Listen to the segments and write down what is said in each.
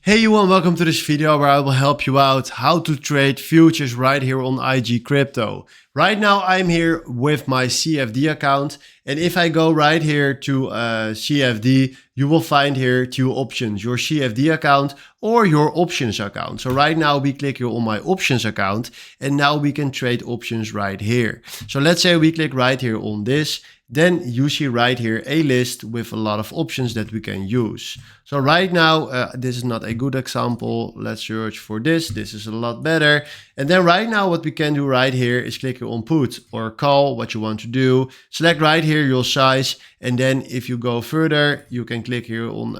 Hey you and welcome to this video where I will help you out how to trade futures right here on IG Crypto. Right now I'm here with my CFD account, and if I go right here to CFD, you will find here two options, your CFD account or your options account. So right now we click here on my options account, and now we can trade options right here. So let's say we click right here on this. Then you see right here a list with a lot of options that we can use. So right now, this is not a good example. Let's search for this. This is a lot better. And then right now what we can do right here is click here on put or call, what you want to do. Select right here your size. And then if you go further, you can click here on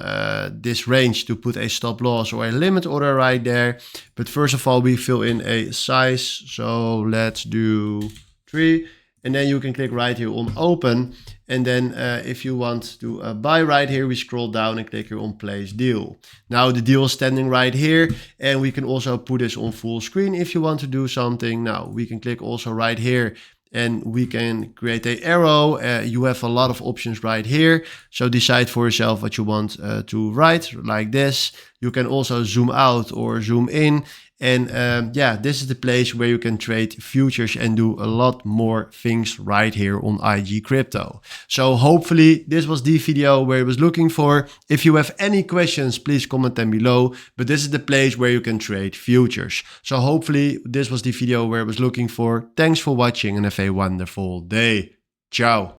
this range to put a stop loss or a limit order right there. But first of all, we fill in a size. So let's do 3. And then you can click right here on open. And then if you want to buy right here, we scroll down and click here on place deal. Now the deal is standing right here, and we can also put this on full screen if you want to do something. Now we can click also right here and we can create an arrow. You have a lot of options right here. So decide for yourself what you want to write like this. You can also zoom out or zoom in. And yeah, this is the place where you can trade futures and do a lot more things right here on IG Crypto. So hopefully this was the video where I was looking for. If you have any questions, please comment them below. But this is the place where you can trade futures. So hopefully this was the video where I was looking for. Thanks for watching and have a wonderful day. Ciao.